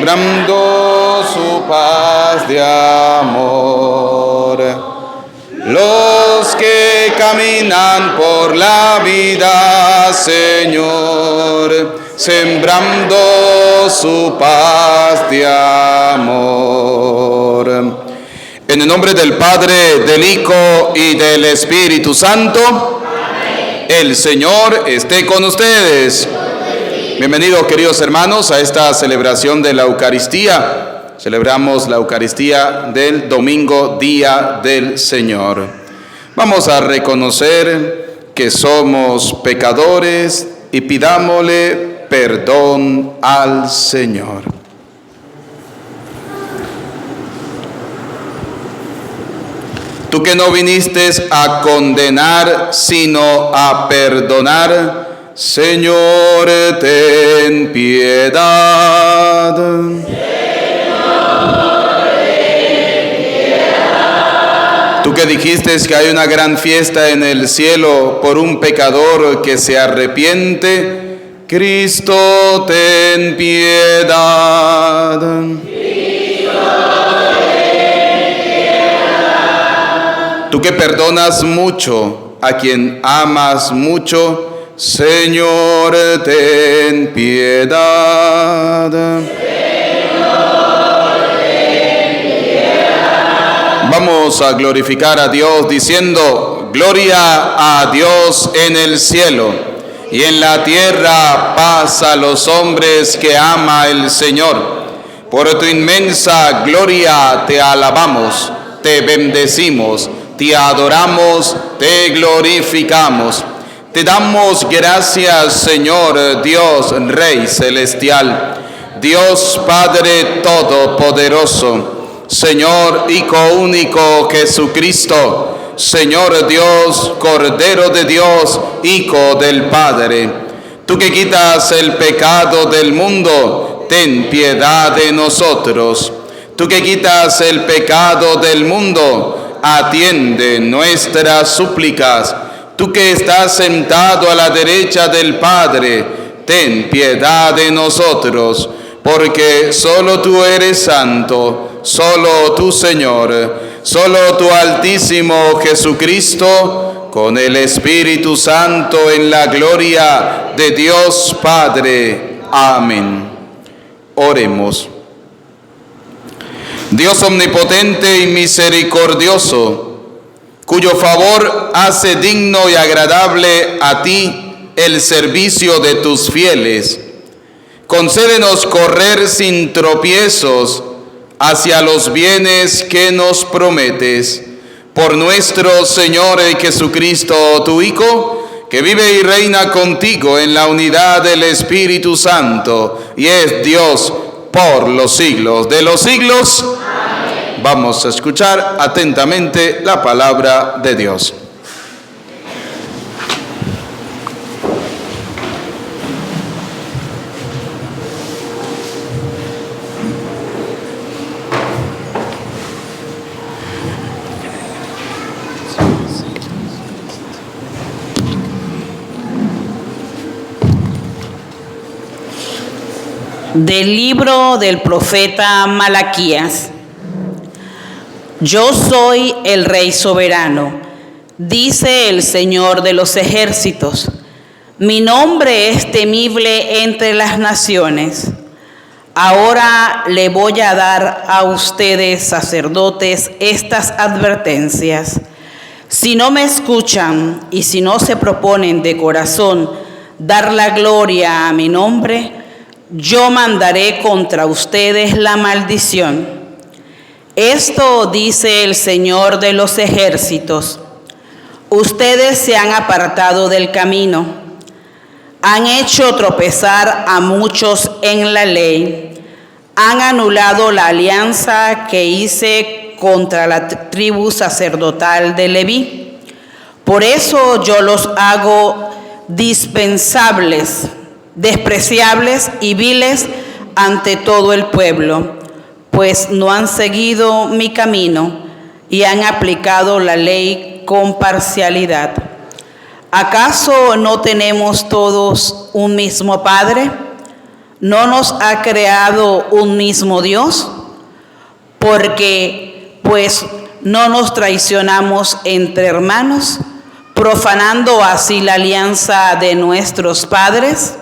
sembrando su paz de amor. Los que caminan por la vida, Señor, sembrando su paz de amor. En el nombre del Padre, del Hijo y del Espíritu Santo. Amén. El Señor esté con ustedes. Bienvenidos, queridos hermanos, a esta celebración de la Eucaristía. Celebramos la Eucaristía del domingo, Día del Señor. Vamos a reconocer que somos pecadores y pidámosle perdón al Señor. Tú que no viniste a condenar, sino a perdonar, Señor, ten piedad. Señor, ten piedad. Tú que dijiste que hay una gran fiesta en el cielo por un pecador que se arrepiente, Cristo, ten piedad. Tú que perdonas mucho a quien amas mucho, Señor, ten piedad. Señor, ten piedad. Vamos a glorificar a Dios diciendo: gloria a Dios en el cielo y en la tierra paz a los hombres que ama el Señor. Por tu inmensa gloria te alabamos, te bendecimos, te adoramos, te glorificamos. Te damos gracias, Señor Dios, Rey celestial, Dios Padre todopoderoso, Señor Hijo único Jesucristo, Señor Dios, Cordero de Dios, Hijo del Padre. Tú que quitas el pecado del mundo, ten piedad de nosotros. Tú que quitas el pecado del mundo, atiende nuestras súplicas. Tú que estás sentado a la derecha del Padre, ten piedad de nosotros, porque solo tú eres santo, solo tú, Señor, solo tú, Altísimo Jesucristo, con el Espíritu Santo en la gloria de Dios Padre. Amén. Oremos. Dios omnipotente y misericordioso, cuyo favor hace digno y agradable a ti el servicio de tus fieles, concédenos correr sin tropiezos hacia los bienes que nos prometes. Por nuestro Señor Jesucristo, tu Hijo, que vive y reina contigo en la unidad del Espíritu Santo, y es Dios por los siglos de los siglos. Vamos a escuchar atentamente la palabra de Dios. Del libro del profeta Malaquías. Yo soy el Rey soberano, dice el Señor de los ejércitos. Mi nombre es temible entre las naciones. Ahora le voy a dar a ustedes, sacerdotes, estas advertencias. Si no me escuchan y si no se proponen de corazón dar la gloria a mi nombre, yo mandaré contra ustedes la maldición. Esto dice el Señor de los ejércitos: ustedes se han apartado del camino, han hecho tropezar a muchos en la ley, han anulado la alianza que hice contra la tribu sacerdotal de Leví. Por eso yo los hago dispensables, despreciables y viles ante todo el pueblo, pues no han seguido mi camino y han aplicado la ley con parcialidad. ¿Acaso no tenemos todos un mismo Padre? ¿No nos ha creado un mismo Dios? Porque, pues, no nos traicionamos entre hermanos, profanando así la alianza de nuestros padres.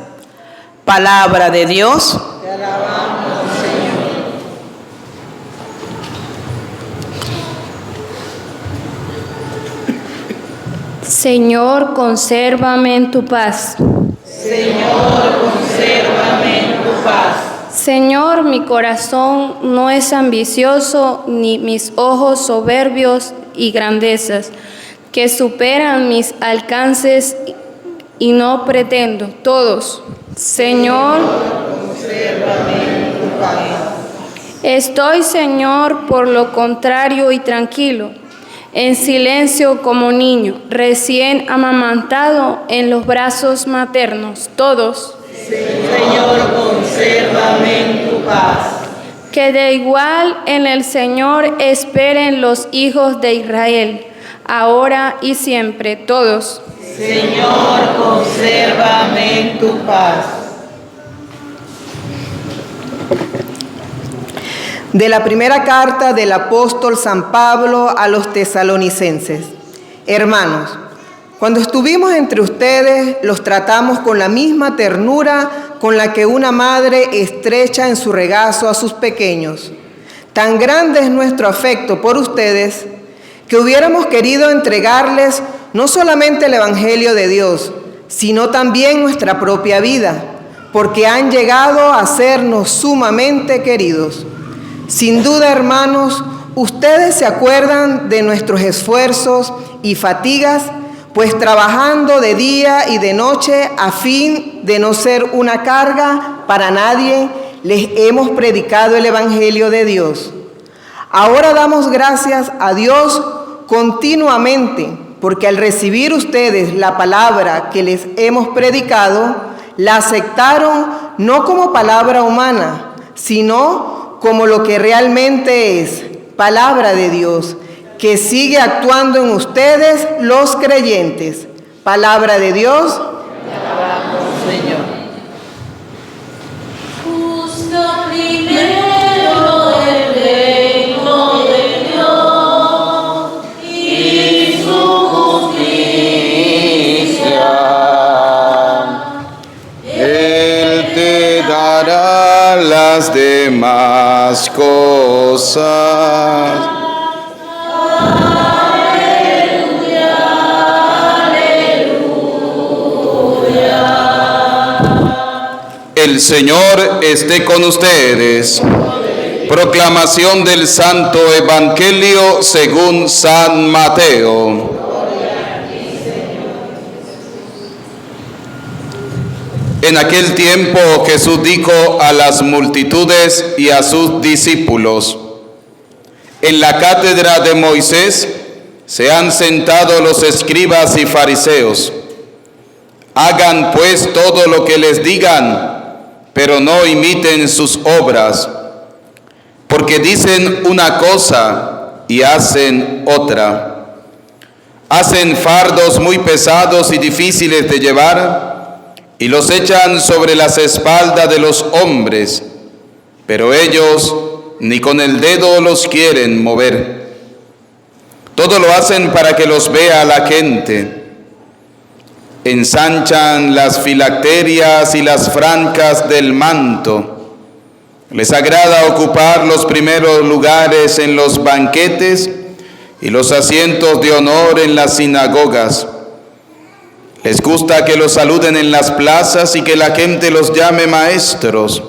Palabra de Dios. Te alabamos, Señor. Señor, consérvame en tu paz. Señor, consérvame en tu paz. Señor, mi corazón no es ambicioso, ni mis ojos soberbios y grandezas, que superan mis alcances y no pretendo todos. Señor, consérvame en tu paz. estoy, Señor, por lo contrario y tranquilo, en silencio como niño, recién amamantado en los brazos maternos, todos. Señor, consérvame en tu paz. Que de igual en el Señor esperen los hijos de Israel, ahora y siempre, todos. Señor, consérvame en tu paz. De la primera carta del apóstol San Pablo a los tesalonicenses. Hermanos, cuando estuvimos entre ustedes, los tratamos con la misma ternura con la que una madre estrecha en su regazo a sus pequeños. Tan grande es nuestro afecto por ustedes que hubiéramos querido entregarles no solamente el Evangelio de Dios, sino también nuestra propia vida, porque han llegado a sernos sumamente queridos. Sin duda, hermanos, ustedes se acuerdan de nuestros esfuerzos y fatigas, pues trabajando de día y de noche a fin de no ser una carga para nadie, les hemos predicado el Evangelio de Dios. Ahora damos gracias a Dios continuamente, porque al recibir ustedes la palabra que les hemos predicado, la aceptaron no como palabra humana, sino como lo que realmente es, palabra de Dios, que sigue actuando en ustedes los creyentes. Palabra de Dios. Te alabamos, Señor. Busca primero el reino de Dios y su justicia. Él te dará las demás cosas. El Señor esté con ustedes. Proclamación del Santo Evangelio según San Mateo. En aquel tiempo Jesús dijo a las multitudes y a sus discípulos: en la cátedra de Moisés se han sentado los escribas y fariseos. Hagan pues todo lo que les digan, pero no imiten sus obras, porque dicen una cosa y hacen otra. Hacen fardos muy pesados y difíciles de llevar, y los echan sobre las espaldas de los hombres, pero ellos ni con el dedo los quieren mover. Todo lo hacen para que los vea la gente. Ensanchan las filacterias y las francas del manto. Les agrada ocupar los primeros lugares en los banquetes y los asientos de honor en las sinagogas. Les gusta que los saluden en las plazas y que la gente los llame maestros.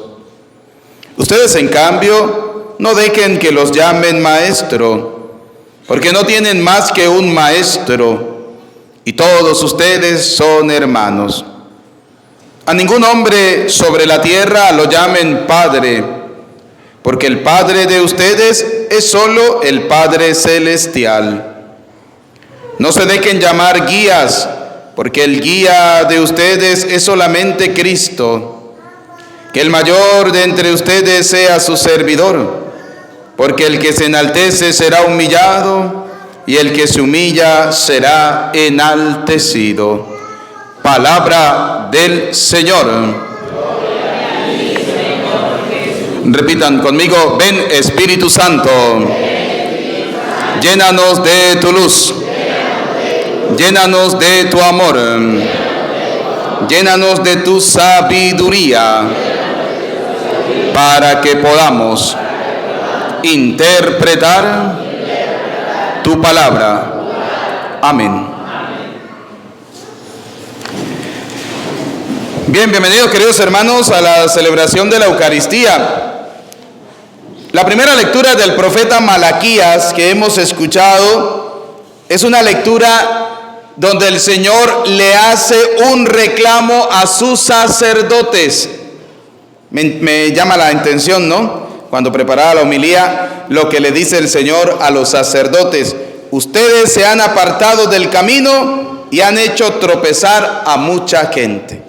Ustedes, en cambio, no dejen que los llamen maestro, porque no tienen más que un maestro, y todos ustedes son hermanos. A ningún hombre sobre la tierra lo llamen Padre, porque el Padre de ustedes es solo el Padre celestial. No se dejen llamar guías, porque el guía de ustedes es solamente Cristo. Que el mayor de entre ustedes sea su servidor, porque el que se enaltece será humillado, y el que se humilla será enaltecido. Palabra del Señor. Gloria a ti, Repitan conmigo, ven Espíritu Santo, llénanos de tu luz, llénanos de tu amor, llénanos de tu sabiduría, para que podamos interpretar tu palabra. Amén. Bien, bienvenidos queridos hermanos a la celebración de la Eucaristía. La primera lectura del profeta Malaquías que hemos escuchado es una lectura donde el Señor le hace un reclamo a sus sacerdotes. Me llama la atención, ¿no? Cuando preparaba la homilía, lo que le dice el Señor a los sacerdotes: ustedes se han apartado del camino y han hecho tropezar a mucha gente.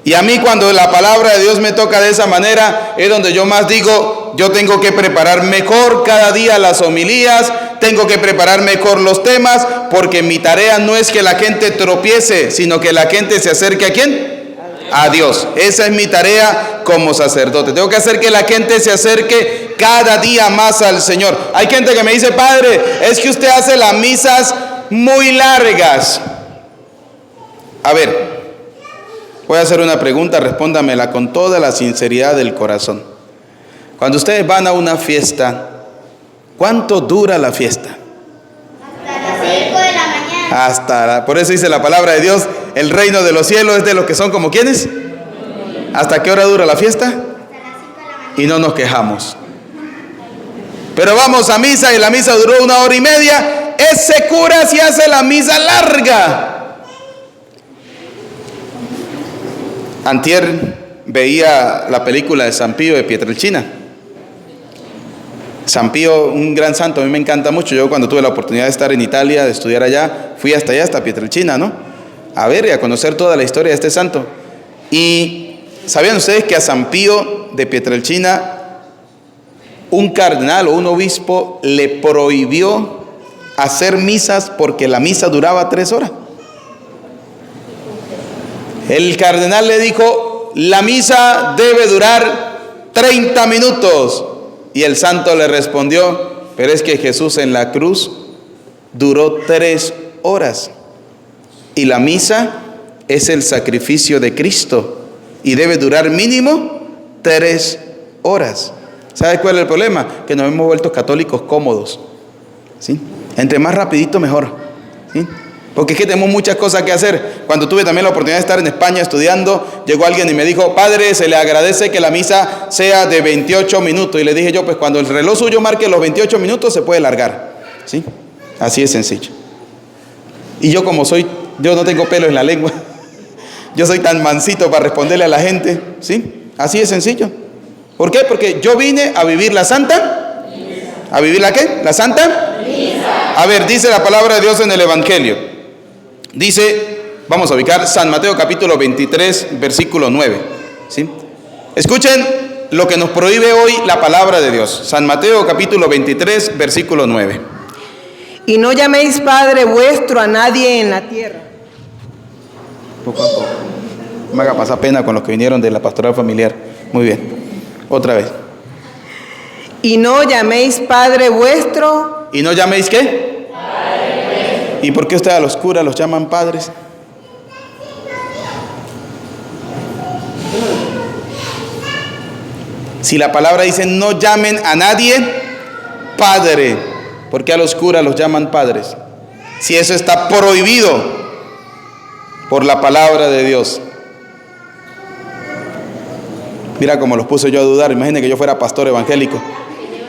Y a mí, cuando la palabra de Dios me toca de esa manera, es donde yo más digo, yo tengo que preparar mejor cada día las homilías, tengo que preparar mejor los temas, porque mi tarea no es que la gente tropiece, sino que la gente se acerque ¿a quién? A Dios. Esa es mi tarea como sacerdote. Tengo que hacer que la gente se acerque cada día más al Señor. Hay gente que me dice: padre, es que usted hace las misas muy largas. A ver, voy a hacer una pregunta, respóndamela con toda la sinceridad del corazón. Cuando ustedes van a una fiesta, ¿cuánto dura la fiesta? Hasta las 5 de la mañana. Por eso dice la palabra de Dios, el reino de los cielos es de los que son como ¿quiénes? ¿Hasta qué hora dura la fiesta? Hasta las 5 de la mañana. Y no nos quejamos. Pero vamos a misa y la misa duró 1 hora y media. Ese cura sí hace la misa larga. Antier veía la película de San Pío de Pietrelcina. San Pío, un gran santo, a mí me encanta mucho. Yo cuando tuve la oportunidad de estar en Italia, de estudiar allá, fui hasta allá, hasta Pietrelcina, ¿no? A ver y a conocer toda la historia de este santo. Y ¿sabían ustedes que a San Pío de Pietrelcina un cardenal o un obispo le prohibió hacer misas porque la misa duraba 3 horas? El cardenal le dijo: la misa debe durar 30 minutos. Y el santo le respondió: pero es que Jesús en la cruz duró 3 horas. Y la misa es el sacrificio de Cristo y debe durar mínimo 3 horas. ¿Sabe cuál es el problema? Que nos hemos vuelto católicos cómodos, ¿sí? Entre más rapidito mejor, ¿sí? Porque es que tenemos muchas cosas que hacer. Cuando tuve también la oportunidad de estar en España estudiando, llegó alguien y me dijo: padre, se le agradece que la misa sea de 28 minutos. Y le dije yo: pues cuando el reloj suyo marque los 28 minutos se puede largar, ¿sí? Así es sencillo. Y yo yo no tengo pelo en la lengua. Yo soy tan mansito para responderle a la gente, ¿sí? Así es sencillo. ¿Por qué? Porque yo vine a vivir la Santa Misa. ¿A vivir la qué? ¿La Santa Misa. A ver, dice la palabra de Dios en el Evangelio. Dice, vamos a ubicar San Mateo capítulo 23, versículo 9, ¿sí? Escuchen lo que nos prohíbe hoy la palabra de Dios. San Mateo capítulo 23, versículo 9. Y no llaméis Padre vuestro a nadie en la tierra. Poco a poco. No me haga pasar pena con los que vinieron de la pastoral familiar. Muy bien. Otra vez. Y no llaméis Padre vuestro. ¿Y no llaméis qué? ¿Y por qué ustedes a los curas los llaman padres? Si la palabra dice: no llamen a nadie padre, ¿por qué a los curas los llaman padres? Si eso está prohibido por la palabra de Dios. Mira cómo los puse yo a dudar. Imaginen que yo fuera pastor evangélico.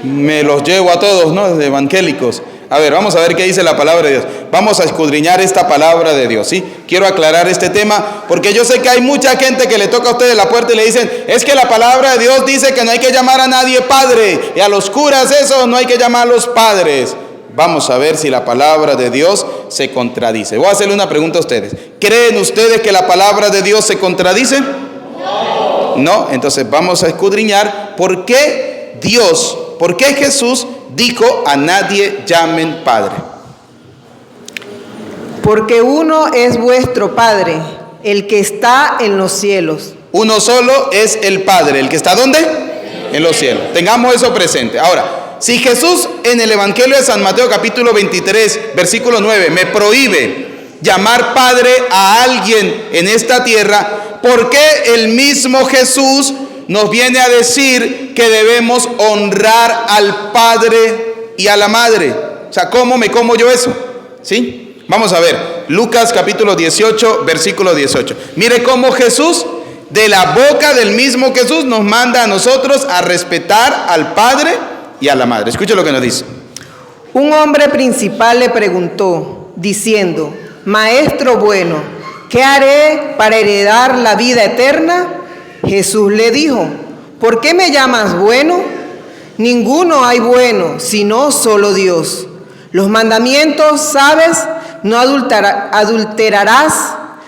Me los llevo a todos, ¿no? De evangélicos. A ver, vamos a ver qué dice la palabra de Dios. Vamos a escudriñar esta palabra de Dios, ¿sí? Quiero aclarar este tema porque yo sé que hay mucha gente que le toca a ustedes la puerta y le dicen: es que la palabra de Dios dice que no hay que llamar a nadie padre, y a los curas eso no hay que llamarlos padres. Vamos a ver si la palabra de Dios se contradice. Voy a hacerle una pregunta a ustedes. ¿Creen ustedes que la palabra de Dios se contradice? No. Entonces vamos a escudriñar por qué Jesús dijo: a nadie llamen Padre. Porque uno es vuestro Padre, el que está en los cielos. Uno solo es el Padre. ¿El que está dónde? en los cielos. Tengamos eso presente. Ahora, si Jesús en el Evangelio de San Mateo capítulo 23, versículo 9, me prohíbe llamar Padre a alguien en esta tierra, ¿por qué el mismo Jesús nos viene a decir que debemos honrar al Padre y a la Madre? O sea, ¿cómo me como yo eso? ¿Sí? Vamos a ver, Lucas capítulo 18, versículo 18. Mire cómo Jesús, de la boca del mismo Jesús, nos manda a nosotros a respetar al Padre y a la Madre. Escuche lo que nos dice. Un hombre principal le preguntó, diciendo, Maestro bueno, ¿qué haré para heredar la vida eterna? Jesús le dijo, ¿por qué me llamas bueno? Ninguno hay bueno, sino solo Dios. Los mandamientos, ¿sabes? No adulterarás,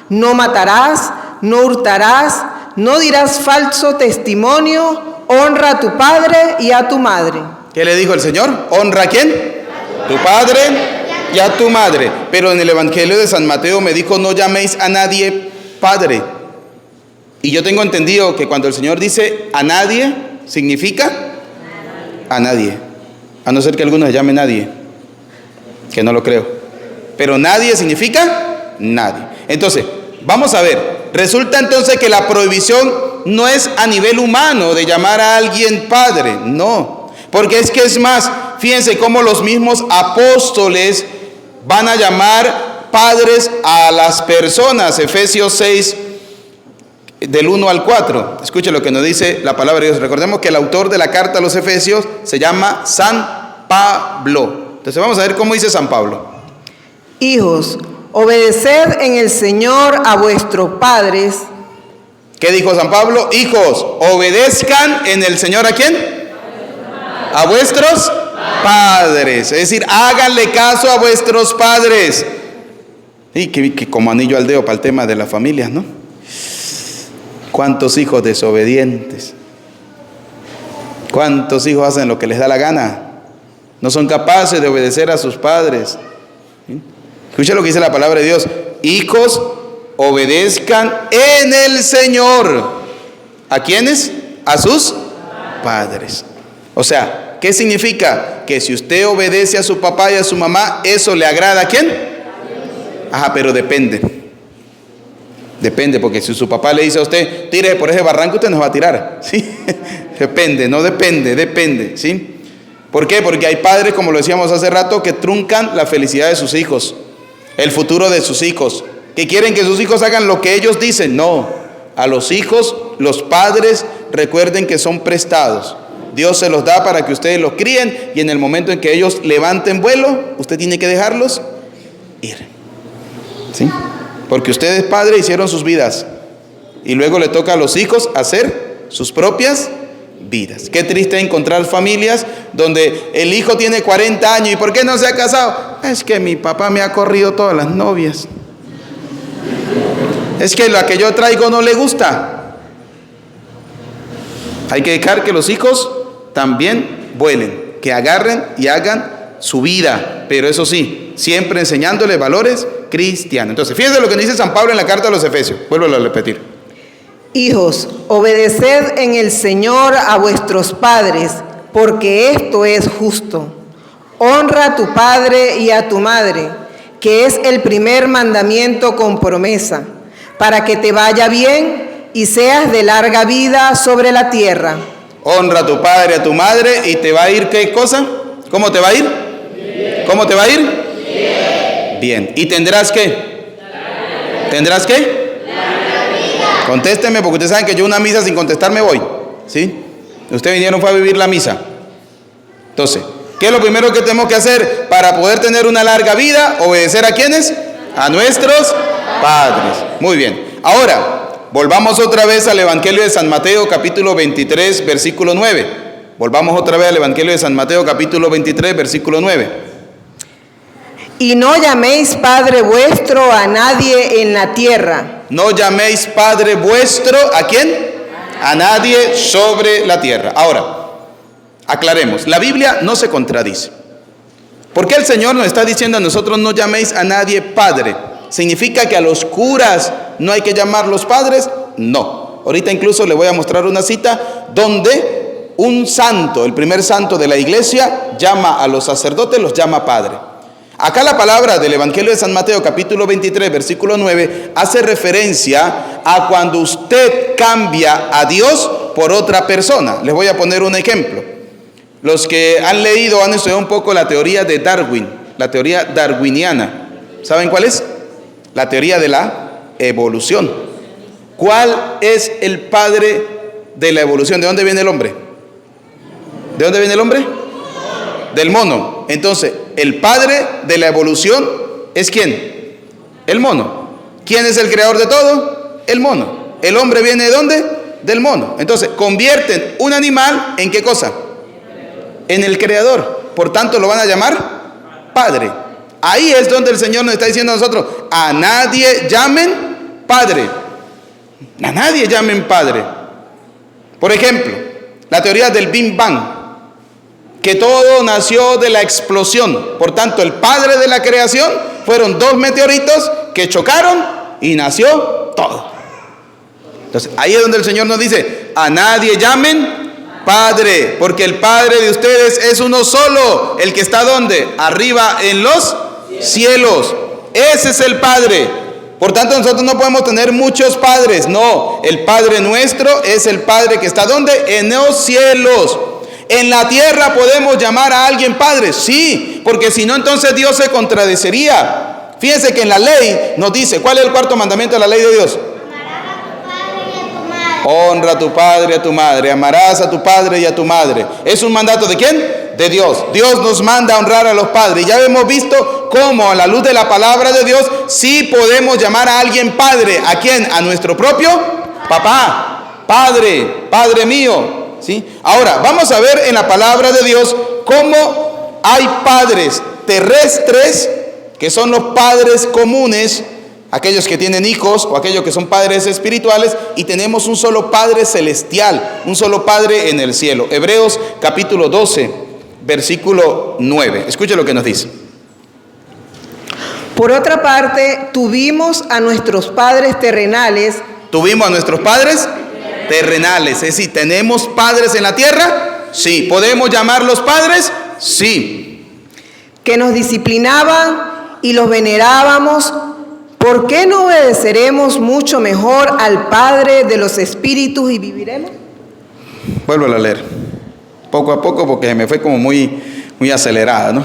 no matarás, no hurtarás, no dirás falso testimonio, honra a tu padre y a tu madre. ¿Qué le dijo el Señor? ¿Honra a quién? Tu padre y a tu madre. Pero en el Evangelio de San Mateo me dijo, no llaméis a nadie padre. Y yo tengo entendido que cuando el Señor dice a nadie, significa a nadie. A no ser que algunos se llame nadie, que no lo creo. Pero nadie significa nadie. Entonces, vamos a ver. Resulta entonces que la prohibición no es a nivel humano de llamar a alguien padre. No. Porque es que es más, fíjense cómo los mismos apóstoles van a llamar padres a las personas. Efesios 6, del 1 al 4. Escuche lo que nos dice la palabra de Dios. Recordemos que el autor de la carta a los Efesios se llama San Pablo. Entonces vamos a ver cómo dice San Pablo. Hijos, obedeced en el Señor a vuestros padres. ¿Qué dijo San Pablo? Hijos, obedezcan en el Señor ¿a quién? A vuestros padres. Es decir, háganle caso a vuestros padres. Y que como anillo al dedo para el tema de las familias, ¿no? ¿Cuántos hijos desobedientes? ¿Cuántos hijos hacen lo que les da la gana? No son capaces de obedecer a sus padres. ¿Sí? Escucha lo que dice la palabra de Dios. Hijos, obedezcan en el Señor. ¿A quiénes? A sus padres. O sea, ¿qué significa? Que si usted obedece a su papá y a su mamá, ¿eso le agrada a quién? Ajá, pero depende. Depende, porque si su papá le dice a usted, tire por ese barranco, usted nos va a tirar. ¿Sí? Depende, no depende, depende. ¿Sí? ¿Por qué? Porque hay padres, como lo decíamos hace rato, que truncan la felicidad de sus hijos, el futuro de sus hijos, que quieren que sus hijos hagan lo que ellos dicen. No, a los hijos, los padres, recuerden que son prestados. Dios se los da para que ustedes los críen y en el momento en que ellos levanten vuelo, usted tiene que dejarlos ir. ¿Sí? Porque ustedes, padres, hicieron sus vidas y luego le toca a los hijos hacer sus propias vidas. Qué triste encontrar familias donde el hijo tiene 40 años y ¿por qué no se ha casado? Es que mi papá me ha corrido todas las novias. Es que la que yo traigo no le gusta. Hay que dejar que los hijos también vuelen, que agarren y hagan su vida, pero eso sí, siempre enseñándoles valores cristianos. Entonces, fíjense lo que dice San Pablo en la carta a los Efesios. Vuelvo a repetir. Hijos, obedeced en el Señor a vuestros padres, porque esto es justo. Honra a tu padre y a tu madre, que es el primer mandamiento con promesa, para que te vaya bien y seas de larga vida sobre la tierra. Honra a tu padre y a tu madre y te va a ir ¿qué cosa? ¿Cómo te va a ir? Bien. ¿Cómo te va a ir? Bien. Bien. ¿Y tendrás qué? ¿Tendrás qué? Contésteme, porque ustedes saben que yo una misa sin contestar me voy. ¿Sí? Ustedes vinieron fue a vivir la misa. Entonces, ¿qué es lo primero que tenemos que hacer para poder tener una larga vida? ¿Obedecer a quiénes? A nuestros padres. Muy bien. Ahora, volvamos otra vez al Evangelio de San Mateo, capítulo 23, versículo 9. Volvamos otra vez al Evangelio de San Mateo, capítulo 23, versículo 9. Y no llaméis Padre vuestro a nadie en la tierra. No llaméis Padre vuestro, ¿a quién? A nadie sobre la tierra. Ahora, aclaremos, la Biblia no se contradice. ¿Por qué el Señor nos está diciendo a nosotros no llaméis a nadie Padre? ¿Significa que a los curas no hay que llamarlos padres? No. Ahorita incluso le voy a mostrar una cita donde un santo, el primer santo de la iglesia, llama a los sacerdotes, los llama padre. Acá la palabra del Evangelio de San Mateo, capítulo 23, versículo 9, hace referencia a cuando usted cambia a Dios por otra persona. Les voy a poner un ejemplo. Los que han leído, han estudiado un poco la teoría de Darwin, la teoría darwiniana. ¿Saben cuál es? La teoría de la evolución. ¿Cuál es el padre de la evolución? ¿De dónde viene el hombre? ¿De dónde viene el hombre? Del mono. Entonces, el padre de la evolución es ¿quién? El mono. ¿Quién es el creador de todo? El mono. ¿El hombre viene de dónde? Del mono. Entonces, convierten un animal ¿en qué cosa? En el creador. Por tanto, lo van a llamar padre. Ahí es donde el Señor nos está diciendo a nosotros: a nadie llamen padre. A nadie llamen padre. Por ejemplo, la teoría del Big Bang, que todo nació de la explosión. Por tanto, el padre de la creación fueron 2 meteoritos que chocaron y nació todo. Entonces, ahí es donde el Señor nos dice: a nadie llamen padre, porque el Padre de ustedes es uno solo, el que está ¿dónde? Arriba en los cielos. Ese es el Padre. Por tanto, nosotros no podemos tener muchos padres. No, el Padre nuestro es el Padre que está ¿dónde? En los cielos. ¿En la tierra podemos llamar a alguien padre? Sí, porque si no, entonces Dios se contradeciría. Fíjense que en la ley nos dice, ¿cuál es el 4º mandamiento de la ley de Dios? Honra a tu padre y a tu madre. Amarás a tu padre y a tu madre. ¿Es un mandato de quién? De Dios. Dios nos manda a honrar a los padres. Ya hemos visto cómo a la luz de la palabra de Dios sí podemos llamar a alguien padre. ¿A quién? A nuestro propio papá. Padre, Padre mío. ¿Sí? Ahora, vamos a ver en la palabra de Dios cómo hay padres terrestres, que son los padres comunes, aquellos que tienen hijos o aquellos que son padres espirituales, y tenemos un solo Padre celestial, un solo Padre en el cielo. Hebreos capítulo 12, versículo 9. Escuche lo que nos dice. Por otra parte, tuvimos a nuestros padres terrenales. Tuvimos a nuestros padres terrenales. Es decir, ¿tenemos padres en la tierra? Sí. ¿Podemos llamarlos padres? Sí. Que nos disciplinaban y los venerábamos. ¿Por qué no obedeceremos mucho mejor al Padre de los espíritus y viviremos? Vuelvo a leer, poco a poco, porque me fue como muy acelerada, ¿no?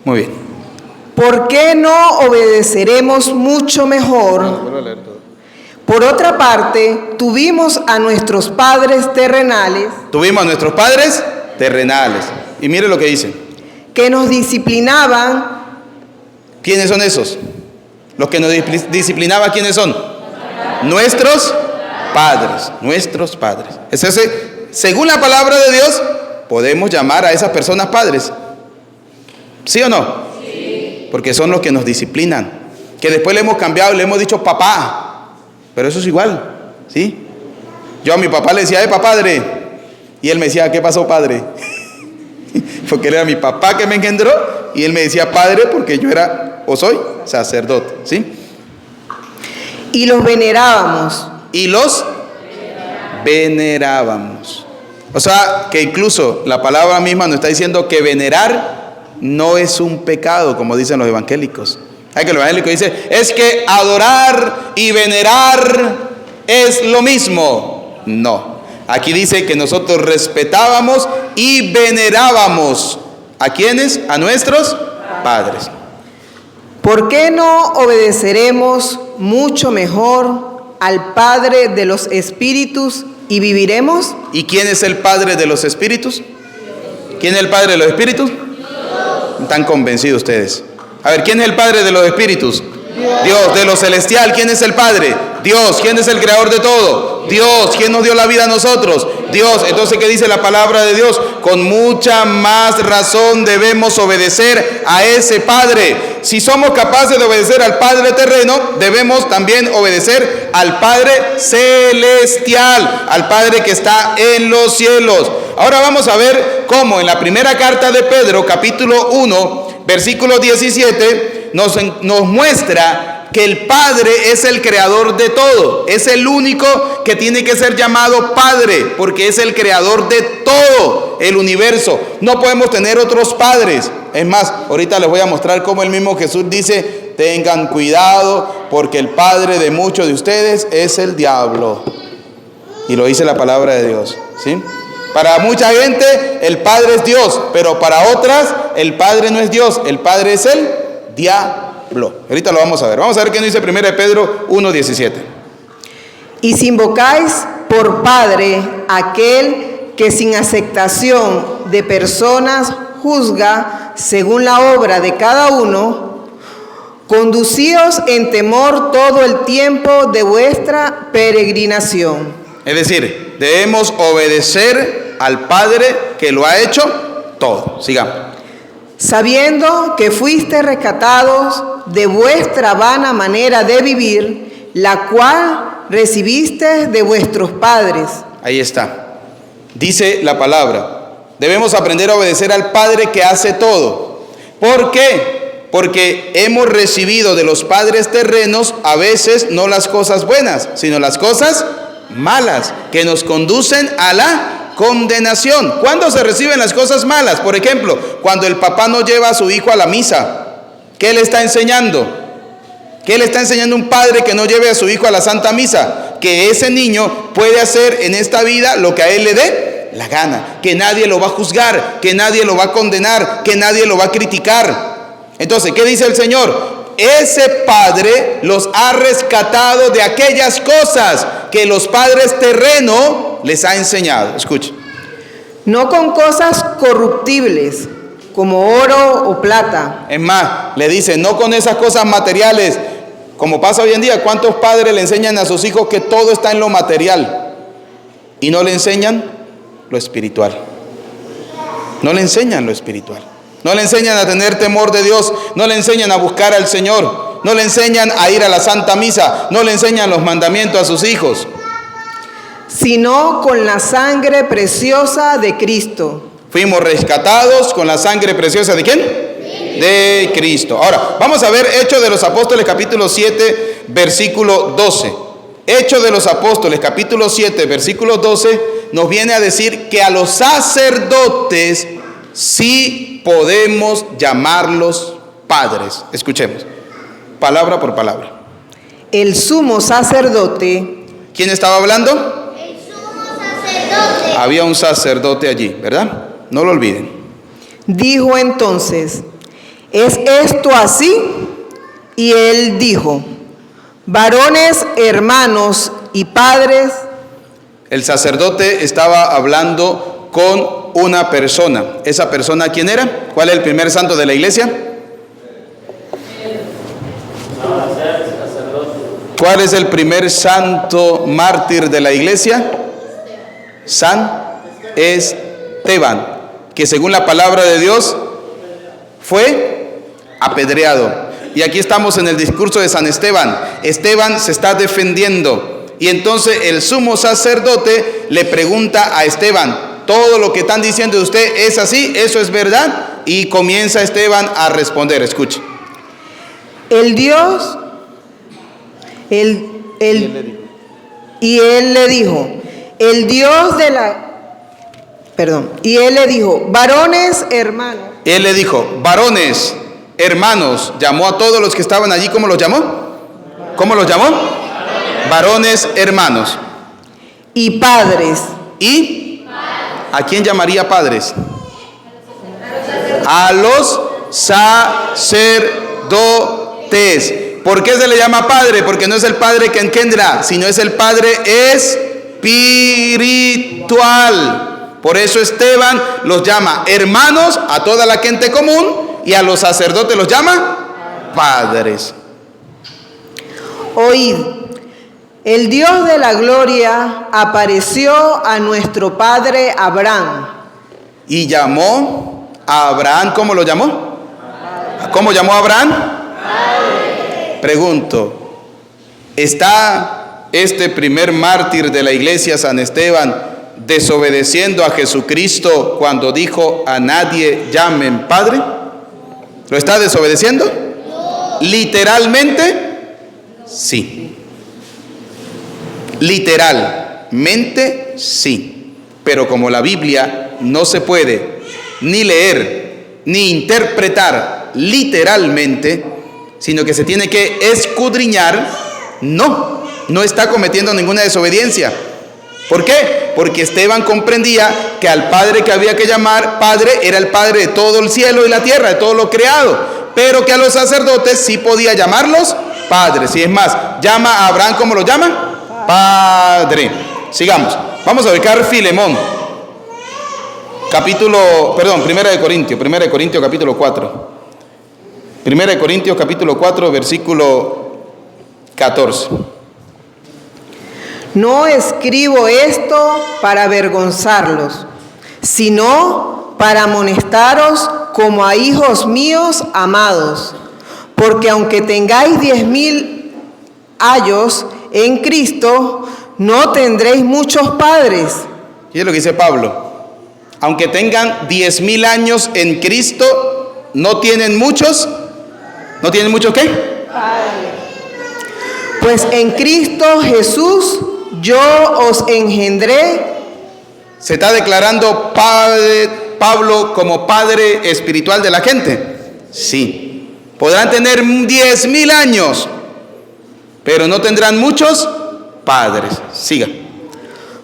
Muy bien. ¿Por qué no obedeceremos mucho mejor? Vuelvo a leer todo. Por otra parte, tuvimos a nuestros padres terrenales. Tuvimos a nuestros padres terrenales. Y mire lo que dice. Que nos disciplinaban. ¿Quiénes son esos? Los que nos disciplinaban, ¿quiénes son? Nuestros padres. Nuestros padres. Entonces, según la palabra de Dios, podemos llamar a esas personas padres. ¿Sí o no? Sí. Porque son los que nos disciplinan. Que después le hemos cambiado y le hemos dicho papá. Pero eso es igual, ¿sí? Yo a mi papá le decía, padre. Y él me decía, ¿qué pasó, padre? Porque él era mi papá que me engendró. Y él me decía padre porque yo era o soy sacerdote, ¿sí? Y los venerábamos. Y los venerábamos. O sea, que incluso la palabra misma nos está diciendo que venerar no es un pecado, como dicen los evangélicos. Hay que los evangélicos dicen, es que adorar y venerar es lo mismo. No. Aquí dice que nosotros respetábamos y venerábamos. ¿A quiénes? A nuestros padres. ¿Por qué no obedeceremos mucho mejor al Padre de los espíritus y viviremos? ¿Y quién es el Padre de los espíritus? ¿Quién es el Padre de los espíritus? ¿Están convencidos ustedes? A ver, ¿quién es el Padre de los espíritus? Dios. De lo celestial, ¿quién es el Padre? Dios. ¿Quién es el creador de todo? Dios. ¿Quién nos dio la vida a nosotros? Dios. Entonces, ¿qué dice la palabra de Dios? Con mucha más razón debemos obedecer a ese Padre. Si somos capaces de obedecer al Padre terreno, debemos también obedecer al Padre celestial, al Padre que está en los cielos. Ahora vamos a ver cómo en la primera carta de Pedro, capítulo 1, versículo 17, nos muestra que el Padre es el creador de todo. Es el único que tiene que ser llamado Padre, porque es el creador de todo el universo. No podemos tener otros padres. Es más, ahorita les voy a mostrar cómo el mismo Jesús dice: tengan cuidado, porque el padre de muchos de ustedes es el diablo. Y lo dice la palabra de Dios, ¿sí? Para mucha gente el Padre es Dios, pero para otras el Padre no es Dios, el Padre es el diablo. Ahorita lo vamos a ver. Vamos a ver qué nos dice 1 Pedro 1:17. Y si invocáis por Padre aquel que sin aceptación de personas juzga según la obra de cada uno, conducíos en temor todo el tiempo de vuestra peregrinación. Es decir, debemos obedecer al Padre que lo ha hecho todo. Sigamos. Sabiendo que fuiste rescatados de vuestra vana manera de vivir, la cual recibiste de vuestros padres. Ahí está. Dice la palabra: debemos aprender a obedecer al Padre que hace todo. ¿Por qué? Porque hemos recibido de los padres terrenos a veces no las cosas buenas, sino las cosas malas, que nos conducen a la condenación. ¿Cuándo se reciben las cosas malas? Por ejemplo, cuando el papá no lleva a su hijo a la misa. ¿Qué le está enseñando? ¿Qué le está enseñando un padre que no lleve a su hijo a la Santa Misa? Que ese niño puede hacer en esta vida lo que a él le dé la gana, que nadie lo va a juzgar, que nadie lo va a condenar, que nadie lo va a criticar. Entonces, ¿qué dice el Señor? Ese Padre los ha rescatado de aquellas cosas que los padres terrenos les ha enseñado. Escuchen. No con cosas corruptibles, como oro o plata. Es más, le dice, no con esas cosas materiales, como pasa hoy en día. ¿Cuántos padres le enseñan a sus hijos que todo está en lo material y no le enseñan lo espiritual? No le enseñan lo espiritual. No le enseñan a tener temor de Dios, no le enseñan a buscar al Señor, no le enseñan a ir a la Santa Misa, no le enseñan los mandamientos a sus hijos. Sino con la sangre preciosa de Cristo. Fuimos rescatados con la sangre preciosa ¿de quién? De Cristo. Ahora, vamos a ver Hechos de los Apóstoles capítulo 7, versículo 12. Hechos de los Apóstoles capítulo 7, versículo 12 nos viene a decir que a los sacerdotes sí podemos llamarlos padres. Escuchemos, palabra por palabra. El sumo sacerdote. ¿Quién estaba hablando? El sumo sacerdote. Había un sacerdote allí, ¿verdad? No lo olviden. Dijo entonces: ¿es esto así? Y él dijo: varones, hermanos y padres. El sacerdote estaba hablando con una persona. ¿Esa persona quién era? ¿Cuál es el primer santo de la iglesia? ¿Cuál es el primer santo mártir de la iglesia? San Esteban, que según la palabra de Dios fue apedreado. Y aquí estamos en el discurso de San Esteban. Esteban se está defendiendo y entonces el sumo sacerdote le pregunta a Esteban: ¿todo lo que están diciendo de usted es así? ¿Eso es verdad? Y comienza Esteban a responder. Escuche. Y él le dijo, varones, hermanos. Él le dijo, varones, hermanos. Llamó a todos los que estaban allí. ¿Cómo los llamó? ¿Cómo los llamó? Varones, hermanos. Y padres. ¿Y a quién llamaría padres? A los sacerdotes. ¿Por qué se le llama padre? Porque no es el padre que engendra, sino es el padre espiritual. Por eso Esteban los llama hermanos a toda la gente común y a los sacerdotes los llama padres. Oíd, el Dios de la gloria apareció a nuestro padre Abraham. Y llamó a Abraham, ¿cómo lo llamó? ¿Cómo llamó a Abraham? Pregunto, ¿está este primer mártir de la iglesia, San Esteban, desobedeciendo a Jesucristo cuando dijo a nadie llamen Padre? ¿Lo está desobedeciendo? Literalmente, Sí. Literalmente, sí. Pero como la Biblia no se puede ni leer ni interpretar literalmente, sino que se tiene que escudriñar, no está cometiendo ninguna desobediencia. ¿Por qué? Porque Esteban comprendía que al Padre que había que llamar Padre era el Padre de todo el cielo y la tierra, de todo lo creado, pero que a los sacerdotes sí podía llamarlos padres. Y es más, llama a Abraham, ¿cómo lo llama? Padre. Sigamos. Vamos a ubicar Filemón. Primera de Corintios capítulo 4. Primera de Corintios capítulo 4, versículo 14. No escribo esto para avergonzarlos, sino para amonestaros como a hijos míos amados. Porque aunque tengáis 10,000 años en Cristo, no tendréis muchos padres. Y es lo que dice Pablo. Aunque tengan 10,000 años en Cristo, ¿no tienen muchos? ¿No tienen muchos qué? Padres. Pues en Cristo Jesús yo os engendré. ¿Se está declarando Pablo como padre espiritual de la gente? Sí. Podrán tener 10,000 años, pero no tendrán muchos padres. Siga.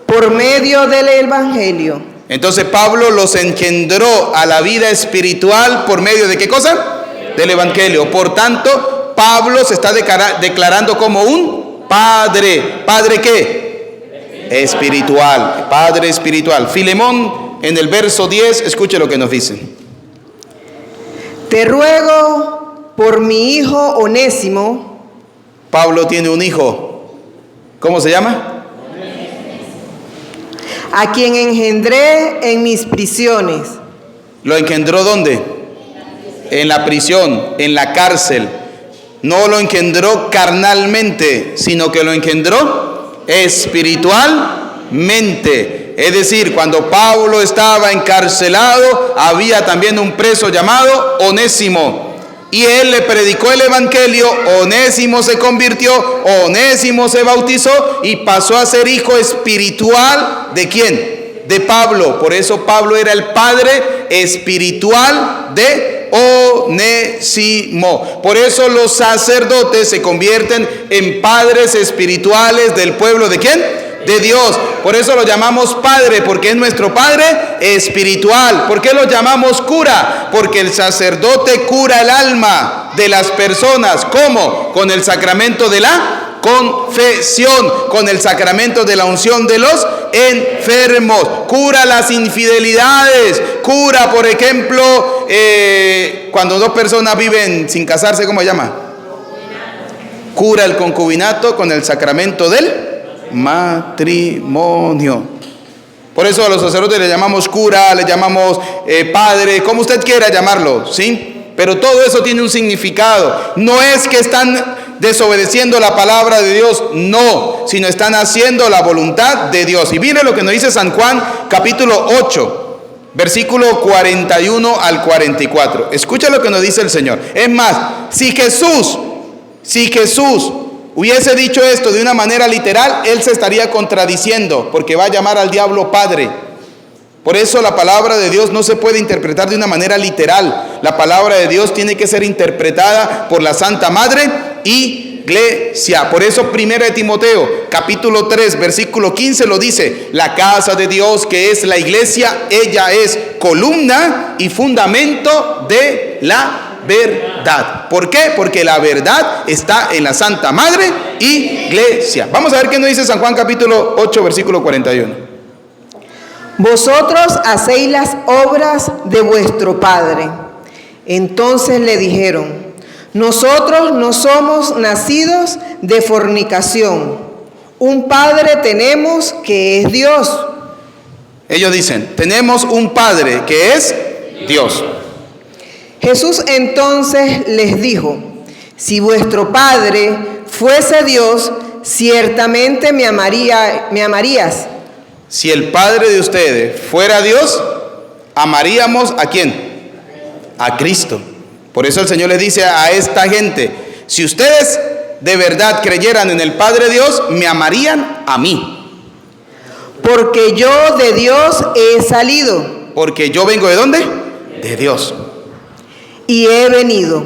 Por medio del Evangelio. Entonces Pablo los engendró a la vida espiritual por medio de ¿qué cosa? Del Evangelio. Por tanto, Pablo se está declarando como un padre. ¿Padre qué? Espiritual. Padre espiritual. Filemón, en el verso 10, escuche lo que nos dice. Te ruego por mi hijo Onésimo. Pablo tiene un hijo. ¿Cómo se llama? A quien engendré en mis prisiones. ¿Lo engendró dónde? En la prisión, en la cárcel. No lo engendró carnalmente, sino que lo engendró espiritualmente. Es decir, cuando Pablo estaba encarcelado, había también un preso llamado Onésimo. Y él le predicó el evangelio, Onésimo se convirtió, Onésimo se bautizó y pasó a ser hijo espiritual ¿de quién? De Pablo. Por eso Pablo era el padre espiritual de Onésimo. Por eso los sacerdotes se convierten en padres espirituales del pueblo ¿de quién? De Dios. Por eso lo llamamos Padre, porque es nuestro Padre espiritual. ¿Por qué lo llamamos cura? Porque el sacerdote cura el alma de las personas. ¿Cómo? Con el sacramento de la confesión, con el sacramento de la unción de los enfermos. Cura las infidelidades. Cura, por ejemplo, cuando dos personas viven sin casarse, ¿cómo se llama? Cura el concubinato con el sacramento del matrimonio. Por eso a los sacerdotes le llamamos cura, le llamamos padre, como usted quiera llamarlo, ¿sí? Pero todo eso tiene un significado. No es que están desobedeciendo la palabra de Dios, no, sino están haciendo la voluntad de Dios. Y mire lo que nos dice San Juan, capítulo 8, versículo 41 al 44. Escucha lo que nos dice el Señor. Es más, si Jesús hubiese dicho esto de una manera literal, él se estaría contradiciendo, porque va a llamar al diablo padre. Por eso la palabra de Dios no se puede interpretar de una manera literal. La palabra de Dios tiene que ser interpretada por la Santa Madre Iglesia. Por eso 1 de Timoteo, capítulo 3, versículo 15 lo dice: la casa de Dios, que es la iglesia, ella es columna y fundamento de la verdad. ¿Por qué? Porque la verdad está en la Santa Madre Iglesia. Vamos a ver qué nos dice San Juan capítulo 8, versículo 41. Vosotros hacéis las obras de vuestro padre. Entonces le dijeron: nosotros no somos nacidos de fornicación. Un padre tenemos que es Dios. Ellos dicen: tenemos un padre que es Dios. Jesús entonces les dijo: si vuestro Padre fuese Dios, ciertamente me amarías. Si el Padre de ustedes fuera Dios, amaríamos ¿a quién? A Cristo. Por eso el Señor les dice a esta gente: si ustedes de verdad creyeran en el Padre Dios, me amarían a mí. Porque yo de Dios he salido. Porque yo vengo ¿de dónde? De Dios. Y he venido,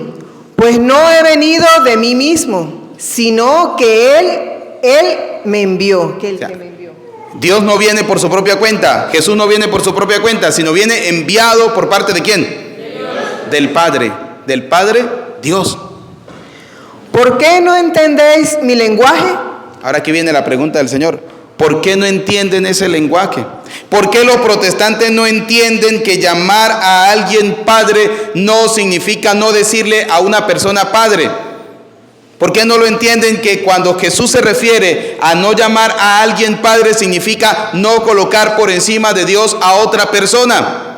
pues no he venido de mí mismo, sino que Él me envió. Que me envió. Dios no viene por su propia cuenta, Jesús no viene por su propia cuenta, sino viene enviado por parte de ¿quién? Del Padre, Dios. ¿Por qué no entendéis mi lenguaje? Ahora aquí viene la pregunta del Señor. ¿Por qué no entienden ese lenguaje? ¿Por qué los protestantes no entienden que llamar a alguien padre no significa no decirle a una persona padre? ¿Por qué no lo entienden que cuando Jesús se refiere a no llamar a alguien padre significa no colocar por encima de Dios a otra persona?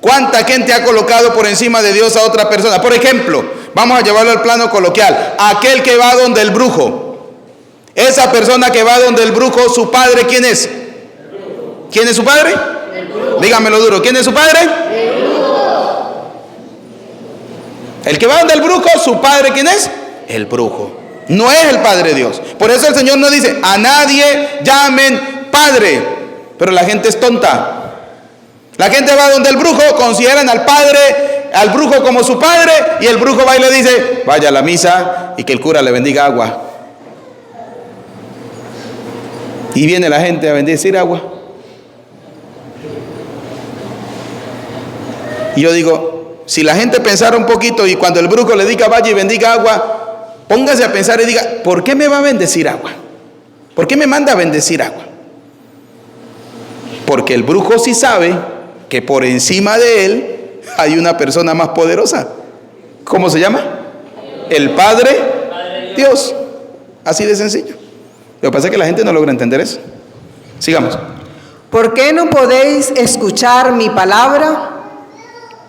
¿Cuánta gente ha colocado por encima de Dios a otra persona? Por ejemplo, vamos a llevarlo al plano coloquial, aquel que va donde el brujo. Esa persona que va donde el brujo, su padre, ¿quién es? ¿Quién es su padre? Dígamelo duro, ¿quién es su padre? El que va donde el brujo, su padre, ¿quién es? El brujo. No es el Padre Dios. Por eso el Señor no dice, a nadie llamen padre. Pero la gente es tonta. La gente va donde el brujo, consideran al padre, al brujo como su padre, y el brujo va y le dice, vaya a la misa y que el cura le bendiga agua. Y viene la gente a bendecir agua. Y yo digo, si la gente pensara un poquito y cuando el brujo le diga vaya y bendiga agua, póngase a pensar y diga, ¿por qué me va a bendecir agua? ¿Por qué me manda a bendecir agua? Porque el brujo sí sabe que por encima de él hay una persona más poderosa. ¿Cómo se llama? El Padre Dios. Así de sencillo. Lo que pasa es que la gente no logra entender eso. Sigamos. ¿Por qué no podéis escuchar mi palabra?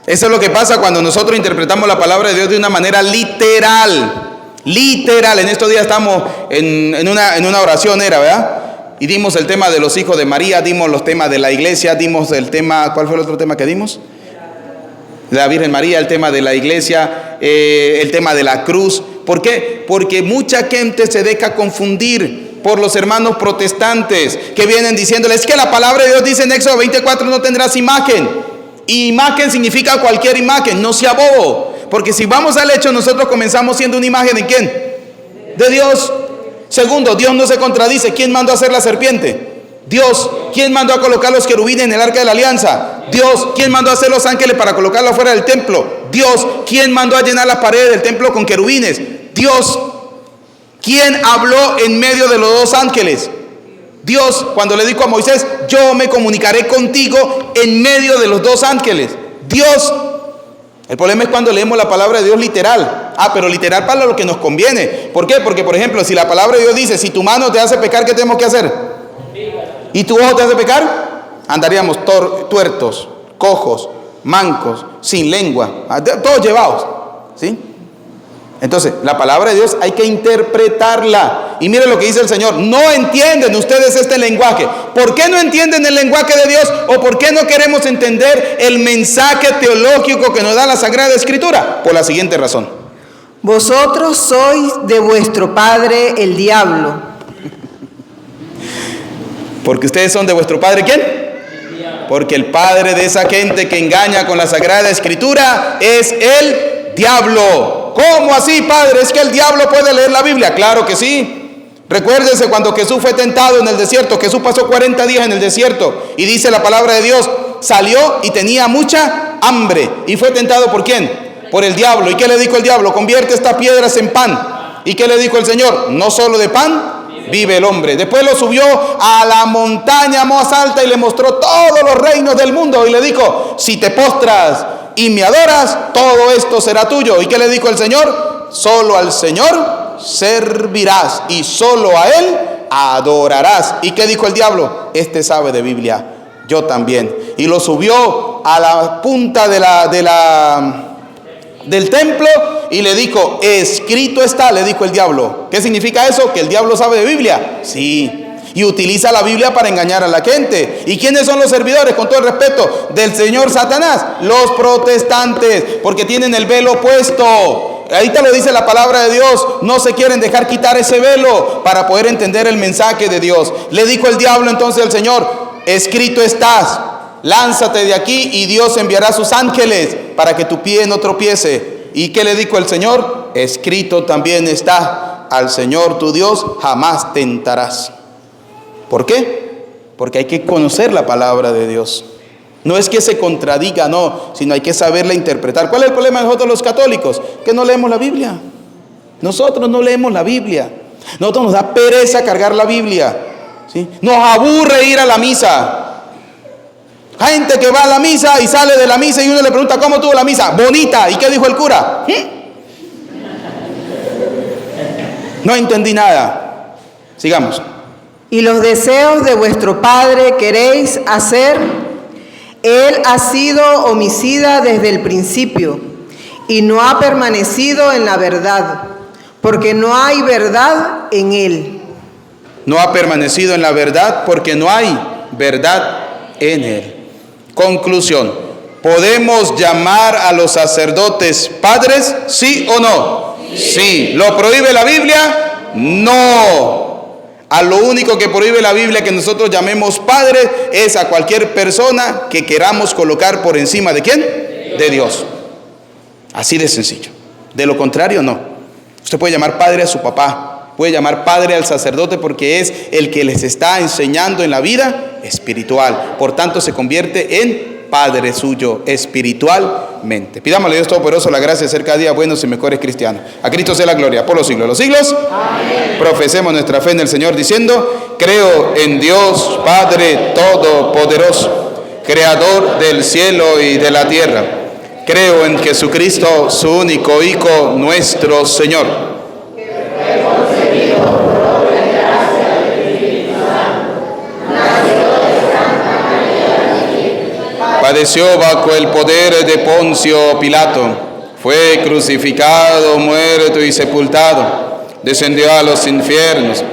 Eso es lo que pasa cuando nosotros interpretamos la palabra de Dios de una manera literal. Literal. En estos días estamos en una oración, ¿verdad? Y dimos el tema de los hijos de María, dimos los temas de la iglesia, dimos el tema, ¿cuál fue el otro tema que dimos? La Virgen María, el tema de la iglesia, el tema de la cruz. ¿Por qué? Porque mucha gente se deja confundir por los hermanos protestantes que vienen diciéndoles, es que la palabra de Dios dice en Éxodo 24, no tendrás imagen. Y imagen significa cualquier imagen, no sea bobo. Porque si vamos al hecho, nosotros comenzamos siendo una imagen ¿de quién? De Dios. Segundo, Dios no se contradice. ¿Quién mandó a hacer la serpiente? Dios. ¿Quién mandó a colocar los querubines en el arca de la alianza? Dios. ¿Quién mandó a hacer los ángeles para colocarlos fuera del templo? Dios. ¿Quién mandó a llenar las paredes del templo con querubines? Dios. ¿Quién habló en medio de los dos ángeles? Dios. Cuando le dijo a Moisés, yo me comunicaré contigo en medio de los dos ángeles. Dios. El problema es cuando leemos la palabra de Dios literal. Pero literal para lo que nos conviene. ¿Por qué? Porque, por ejemplo, si la palabra de Dios dice, si tu mano te hace pecar, ¿qué tenemos que hacer? ¿Y tu ojo te hace pecar? Andaríamos tuertos, cojos, mancos, sin lengua, todos llevados, ¿sí? Entonces, la palabra de Dios hay que interpretarla. Y mire lo que dice el Señor. No entienden ustedes este lenguaje. ¿Por qué no entienden el lenguaje de Dios? ¿O por qué no queremos entender el mensaje teológico que nos da la Sagrada Escritura? Por la siguiente razón. Vosotros sois de vuestro padre el diablo. Porque ustedes son de vuestro padre, ¿quién? Porque el padre de esa gente que engaña con la Sagrada Escritura es el diablo. ¿Cómo así, padre? ¿Es que el diablo puede leer la Biblia? Claro que sí. Recuérdense cuando Jesús fue tentado en el desierto. Jesús pasó 40 días en el desierto. Y dice la palabra de Dios, salió y tenía mucha hambre. ¿Y fue tentado por quién? Por el diablo. ¿Y qué le dijo el diablo? Convierte estas piedras en pan. ¿Y qué le dijo el Señor? No solo de pan vive el hombre. Después lo subió a la montaña más alta y le mostró todos los reinos del mundo. Y le dijo, si te postras y me adoras, todo esto será tuyo. ¿Y qué le dijo el Señor? Solo al Señor servirás y solo a Él adorarás. ¿Y qué dijo el diablo? Este sabe de Biblia, yo también. Y lo subió a la punta del templo y le dijo, escrito está, le dijo el diablo. ¿Qué significa eso? ¿Que el diablo sabe de Biblia? Sí. Y utiliza la Biblia para engañar a la gente. ¿Y quiénes son los servidores, con todo el respeto, del señor Satanás? Los protestantes, porque tienen el velo puesto. Ahí te lo dice la palabra de Dios, no se quieren dejar quitar ese velo para poder entender el mensaje de Dios. Le dijo el diablo entonces al Señor, escrito estás, lánzate de aquí y Dios enviará sus ángeles para que tu pie no tropiece. ¿Y qué le dijo el Señor? Escrito también está, al Señor tu Dios jamás tentarás. ¿Por qué? Porque hay que conocer la palabra de Dios. No es que se contradiga, no, sino hay que saberla interpretar. ¿Cuál es el problema de nosotros los católicos? Que no leemos la Biblia. Nosotros no leemos la Biblia. Nosotros nos da pereza cargar la Biblia, ¿sí? Nos aburre ir a la misa. Gente que va a la misa y sale de la misa y uno le pregunta, ¿cómo tuvo la misa? Bonita. ¿Y qué dijo el cura? No entendí nada. Sigamos. Y los deseos de vuestro padre queréis hacer. Él ha sido homicida desde el principio y no ha permanecido en la verdad, porque no hay verdad en él. No ha permanecido en la verdad porque no hay verdad en él. Conclusión. ¿Podemos llamar a los sacerdotes padres? ¿Sí o no? Sí. ¿Lo prohíbe la Biblia? No. A lo único que prohíbe la Biblia que nosotros llamemos padres es a cualquier persona que queramos colocar por encima ¿de quién? De Dios. Así de sencillo. De lo contrario, no. Usted puede llamar padre a su papá, puede llamar padre al sacerdote porque es el que les está enseñando en la vida espiritual. Por tanto, se convierte en Padre suyo espiritualmente. Pidámosle a Dios Todopoderoso la gracia de ser cada día buenos y mejores cristianos. A Cristo sea la gloria por los siglos de los siglos. Amén. Profesemos nuestra fe en el Señor diciendo, creo en Dios Padre Todopoderoso, Creador del cielo y de la tierra. Creo en Jesucristo, su único Hijo, nuestro Señor. Padeció bajo el poder de Poncio Pilato, fue crucificado, muerto y sepultado, descendió a los infiernos,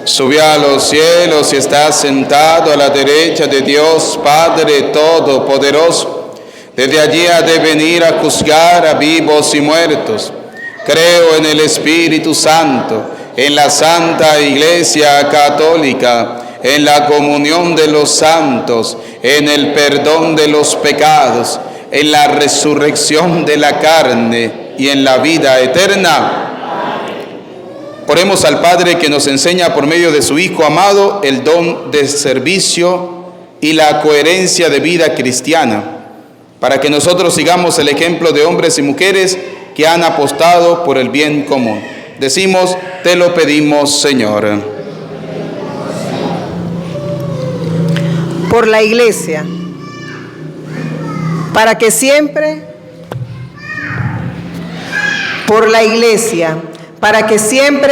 subió a los cielos y está sentado a la derecha de Dios Padre Todopoderoso. Desde allí ha de venir a juzgar a vivos y muertos. Creo en el Espíritu Santo, en la Santa Iglesia Católica, en la comunión de los santos, en el perdón de los pecados, en la resurrección de la carne y en la vida eterna. Oremos al Padre que nos enseña por medio de su Hijo amado el don de servicio y la coherencia de vida cristiana, para que nosotros sigamos el ejemplo de hombres y mujeres que han apostado por el bien común. Decimos, te lo pedimos, Señor. Por la Iglesia, para que siempre